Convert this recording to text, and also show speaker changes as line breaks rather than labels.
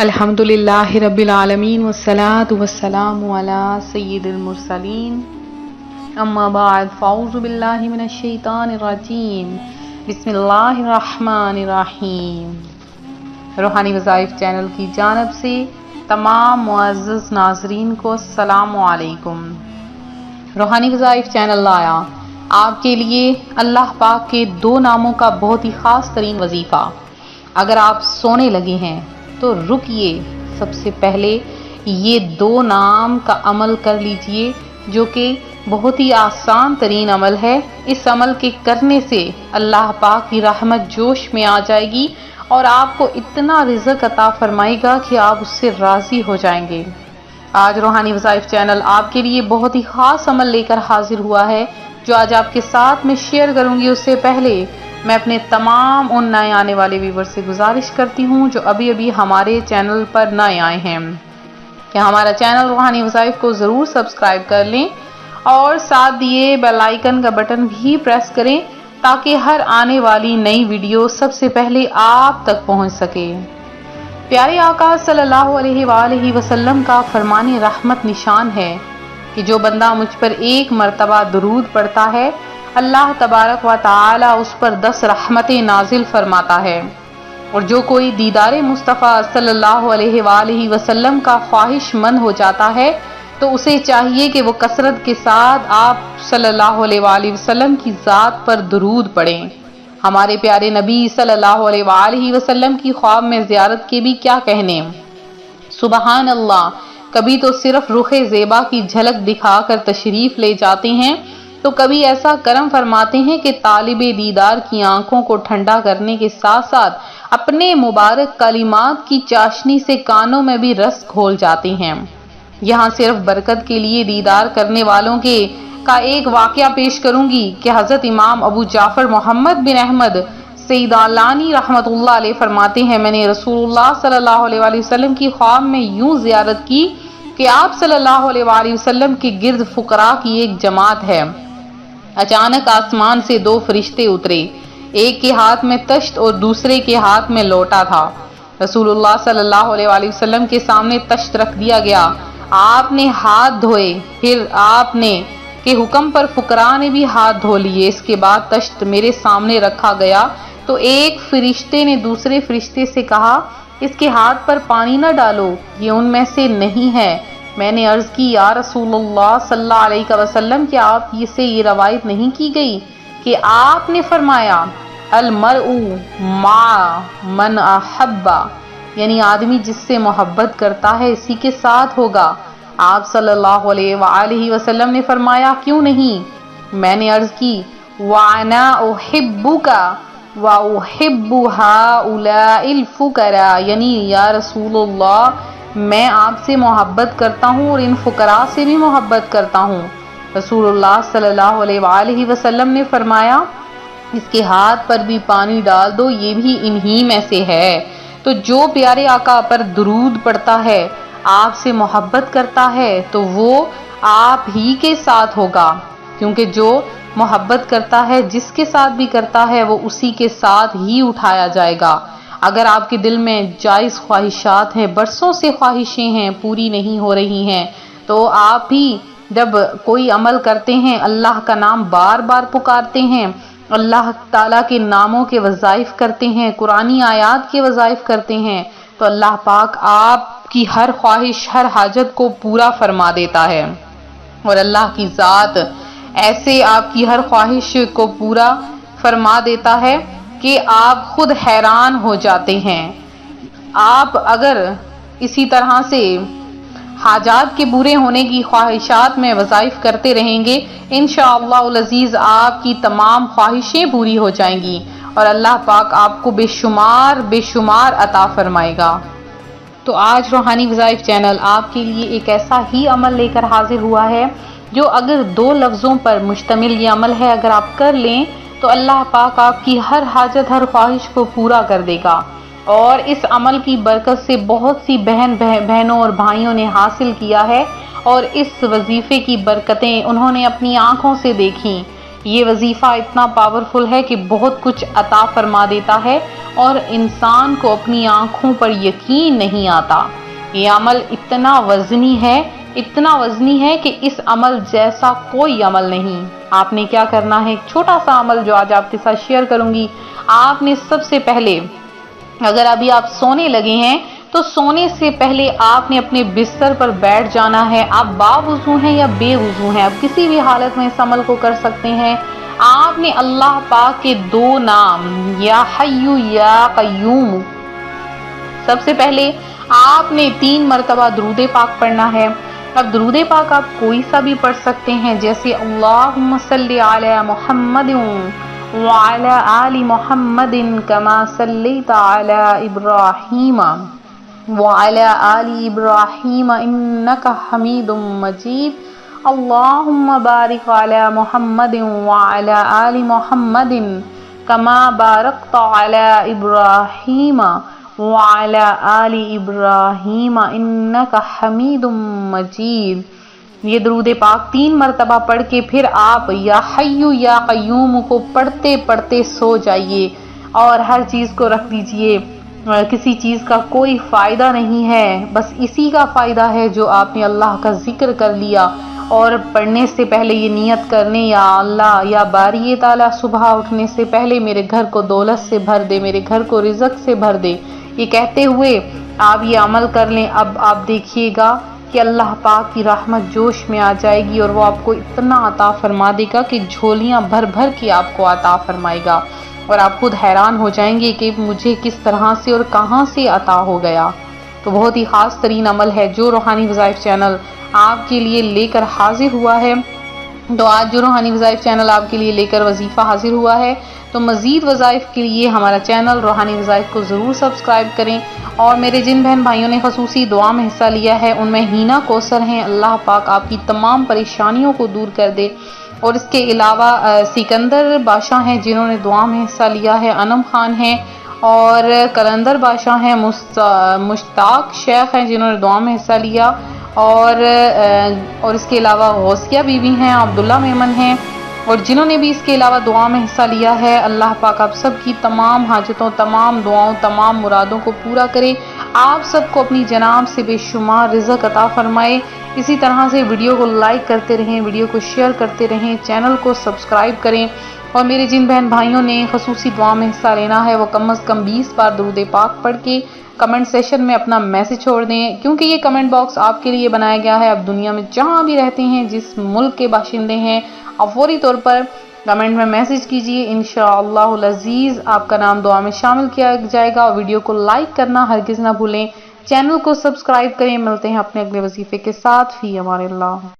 الحمدللہ رب العالمین والصلاة والسلام علی سید المرسلین اما بعد فاعوذ باللہ من الشیطان الرجیم بسم اللہ الرحمن الرحیم۔ روحانی وظائف چینل کی جانب سے تمام معزز ناظرین کو السلام علیکم۔ روحانی وظائف چینل لایا آپ کے لیے اللہ پاک کے دو ناموں کا بہت ہی خاص ترین وظیفہ۔ اگر آپ سونے لگے ہیں تو رکیے، سب سے پہلے یہ دو نام کا عمل کر لیجئے جو کہ بہت ہی آسان ترین عمل ہے۔ اس عمل کے کرنے سے اللہ پاک کی رحمت جوش میں آ جائے گی اور آپ کو اتنا رزق عطا فرمائے گا کہ آپ اس سے راضی ہو جائیں گے۔ آج روحانی وظائف چینل آپ کے لیے بہت ہی خاص عمل لے کر حاضر ہوا ہے جو آج آپ کے ساتھ میں شیئر کروں گی۔ اس سے پہلے میں اپنے تمام ان نئے آنے والے ویور سے گزارش کرتی ہوں جو ابھی ہمارے چینل پر نئے آئے ہیں کہ ہمارا چینل روحانی وظائف کو ضرور سبسکرائب کر لیں اور ساتھ دیے بیل آئیکن کا بٹن بھی پریس کریں تاکہ ہر آنے والی نئی ویڈیو سب سے پہلے آپ تک پہنچ سکے۔ پیارے آقا صلی اللہ علیہ وآلہ وسلم کا فرمان رحمت نشان ہے کہ جو بندہ مجھ پر ایک مرتبہ درود پڑھتا ہے اللہ تبارک و تعالی اس پر 10 رحمتیں نازل فرماتا ہے، اور جو کوئی دیدار مصطفیٰ صلی اللہ علیہ وآلہ وسلم کا خواہش مند ہو جاتا ہے تو اسے چاہیے کہ وہ کثرت کے ساتھ آپ صلی اللہ علیہ وآلہ وسلم کی ذات پر درود پڑھیں۔ ہمارے پیارے نبی صلی اللہ علیہ وآلہ وسلم کی خواب میں زیارت کے بھی کیا کہنے، سبحان اللہ۔ کبھی تو صرف رخ زیبا کی جھلک دکھا کر تشریف لے جاتے ہیں تو کبھی ایسا کرم فرماتے ہیں کہ طالب دیدار کی آنکھوں کو ٹھنڈا کرنے کے ساتھ ساتھ اپنے مبارک کلمات کی چاشنی سے کانوں میں بھی رس گھول جاتے ہیں۔ یہاں صرف برکت کے لیے دیدار کرنے والوں کا ایک واقعہ پیش کروں گی کہ حضرت امام ابو جعفر محمد بن احمد سیدالانی رحمت اللہ علیہ فرماتے ہیں میں نے رسول اللہ صلی اللہ علیہ وآلہ وسلم کی خواب میں یوں زیارت کی کہ آپ صلی اللہ علیہ وآلہ وسلم کے گرد فقراء کی ایک جماعت ہے۔ اچانک آسمان سے 2 فرشتے اترے، ایک کے ہاتھ میں تشت اور دوسرے کے ہاتھ میں لوٹا تھا۔ رسول اللہ صلی اللہ علیہ وآلہ وسلم کے سامنے تشت رکھ دیا گیا، آپ نے ہاتھ دھوئے، پھر آپ نے کے حکم پر فقراء نے بھی ہاتھ دھو لیے۔ اس کے بعد تشت میرے سامنے رکھا گیا تو ایک فرشتے نے دوسرے فرشتے سے کہا اس کے ہاتھ پر پانی نہ ڈالو، یہ ان میں سے نہیں ہے۔ میں نے عرض کی یا رسول اللہ صلی اللہ علیہ وسلم کہ آپ سے یہ روایت نہیں کی گئی کہ آپ نے فرمایا المرء مع من احب، یعنی آدمی جس سے محبت کرتا ہے اسی کے ساتھ ہوگا۔ آپ صلی اللہ علیہ وآلہ وسلم نے فرمایا کیوں نہیں؟ میں نے عرض کی وانا احبک واحب ہؤلاء الفقراء، یعنی یا رسول اللہ میں آپ سے محبت کرتا ہوں اور ان فقراء سے بھی محبت کرتا ہوں۔ رسول اللہ صلی اللہ علیہ وآلہ وسلم نے فرمایا اس کے ہاتھ پر بھی پانی ڈال دو، یہ بھی انہی میں سے ہے۔ تو جو پیارے آقا پر درود پڑھتا ہے، آپ سے محبت کرتا ہے تو وہ آپ ہی کے ساتھ ہوگا، کیونکہ جو محبت کرتا ہے جس کے ساتھ بھی کرتا ہے وہ اسی کے ساتھ ہی اٹھایا جائے گا۔ اگر آپ کے دل میں جائز خواہشات ہیں، برسوں سے خواہشیں ہیں پوری نہیں ہو رہی ہیں، تو آپ بھی جب کوئی عمل کرتے ہیں اللہ کا نام بار بار پکارتے ہیں، اللہ تعالیٰ کے ناموں کے وظائف کرتے ہیں، قرآنی آیات کے وظائف کرتے ہیں تو اللہ پاک آپ کی ہر خواہش ہر حاجت کو پورا فرما دیتا ہے، اور اللہ کی ذات ایسے آپ کی ہر خواہش کو پورا فرما دیتا ہے کہ آپ خود حیران ہو جاتے ہیں۔ آپ اگر اسی طرح سے حاجات کے پورے ہونے کی خواہشات میں وظائف کرتے رہیں گے انشاءاللہ العزیز آپ کی تمام خواہشیں پوری ہو جائیں گی اور اللہ پاک آپ کو بے شمار عطا فرمائے گا۔ تو آج روحانی وظائف چینل آپ کے لیے ایک ایسا ہی عمل لے کر حاضر ہوا ہے جو اگر 2 لفظوں پر مشتمل یہ عمل ہے، اگر آپ کر لیں تو اللہ پاک آپ کی ہر حاجت ہر خواہش کو پورا کر دے گا، اور اس عمل کی برکت سے بہت سی بہنوں اور بھائیوں نے حاصل کیا ہے اور اس وظیفے کی برکتیں انہوں نے اپنی آنکھوں سے دیکھیں۔ یہ وظیفہ اتنا پاورفل ہے کہ بہت کچھ عطا فرما دیتا ہے اور انسان کو اپنی آنکھوں پر یقین نہیں آتا۔ یہ عمل اتنا وزنی ہے کہ اس عمل جیسا کوئی عمل نہیں۔ آپ نے کیا کرنا ہے، ایک چھوٹا سا عمل جو آج آپ کے ساتھ شیئر کروں گی۔ آپ نے سب سے پہلے، اگر ابھی آپ سونے لگے ہیں تو سونے سے پہلے آپ نے اپنے بستر پر بیٹھ جانا ہے۔ آپ باوضو ہیں یا بے وضو ہیں، آپ کسی بھی حالت میں اس عمل کو کر سکتے ہیں۔ آپ نے اللہ پاک کے 2 نام یا حی یا قیوم، سب سے پہلے آپ نے 3 مرتبہ درود پاک پڑھنا ہے۔ اب درود پاک آپ کوئی سا بھی پڑھ سکتے ہیں، جیسے اللہم صلی علی محمد وعلی آل محمد کما صلیت علی ابراہیم وعلی آل ابراہیم انک حمید مجید، اللہم بارک علی محمد وعلی آل محمد کما بارکت علی ابراہیم وعلی آل ابراہیم انک حمید مجید۔ یہ درود پاک 3 مرتبہ پڑھ کے پھر آپ یا حی یا قیوم کو پڑھتے پڑھتے سو جائیے اور ہر چیز کو رکھ دیجئے۔ کسی چیز کا کوئی فائدہ نہیں ہے، بس اسی کا فائدہ ہے جو آپ نے اللہ کا ذکر کر لیا۔ اور پڑھنے سے پہلے یہ نیت کرنے، یا اللہ یا باری تعالیٰ صبح اٹھنے سے پہلے میرے گھر کو دولت سے بھر دے، میرے گھر کو رزق سے بھر دے، یہ کہتے ہوئے آپ یہ عمل کر لیں۔ اب آپ دیکھیے گا کہ اللہ پاک کی رحمت جوش میں آ جائے گی اور وہ آپ کو اتنا عطا فرما دے گا کہ جھولیاں بھر بھر کے آپ کو عطا فرمائے گا، اور آپ خود حیران ہو جائیں گے کہ مجھے کس طرح سے اور کہاں سے عطا ہو گیا۔ تو بہت ہی خاص ترین عمل ہے جو روحانی وظائف چینل آپ کے لیے لے کر حاضر ہوا ہے۔ تو آج جو روحانی وظائف چینل آپ کے لیے لے کر وظیفہ حاضر ہوا ہے، تو مزید وظائف کے لیے ہمارا چینل روحانی وظائف کو ضرور سبسکرائب کریں۔ اور میرے جن بہن بھائیوں نے خصوصی دعا میں حصہ لیا ہے ان میں ہینا کوثر ہیں، اللہ پاک آپ کی تمام پریشانیوں کو دور کر دے۔ اور اس کے علاوہ سکندر بادشاہ ہیں جنہوں نے دعا میں حصہ لیا ہے، انم خان ہیں، اور کلندر بادشاہ ہیں، مشتاق شیخ ہیں جنہوں نے دعا میں حصہ لیا، اور اس کے علاوہ غوثیہ بی بی ہیں، عبداللہ میمن ہیں، اور جنہوں نے بھی اس کے علاوہ دعا میں حصہ لیا ہے۔ اللہ پاک آپ سب کی تمام حاجتوں، تمام دعاؤں، تمام مرادوں کو پورا کرے، آپ سب کو اپنی جناب سے بے شمار رزق عطا فرمائے۔ اسی طرح سے ویڈیو کو لائک کرتے رہیں، ویڈیو کو شیئر کرتے رہیں، چینل کو سبسکرائب کریں، اور میرے جن بہن بھائیوں نے خصوصی دعا میں حصہ لینا ہے وہ کم از کم 20 بار درود پاک پڑھ کے کمنٹ سیشن میں اپنا میسج چھوڑ دیں، کیونکہ یہ کمنٹ باکس آپ کے لیے بنایا گیا ہے۔ اب دنیا میں جہاں بھی رہتے ہیں، جس ملک کے باشندے ہیں، آپ فوری طور پر کمنٹ میں میسج کیجئے، انشاءاللہ العزیز آپ کا نام دعا میں شامل کیا جائے گا۔ اور ویڈیو کو لائک کرنا ہرگز نہ بھولیں، چینل کو سبسکرائب کریں۔ ملتے ہیں اپنے اگلے وظیفے کے ساتھ، فی امان اللہ۔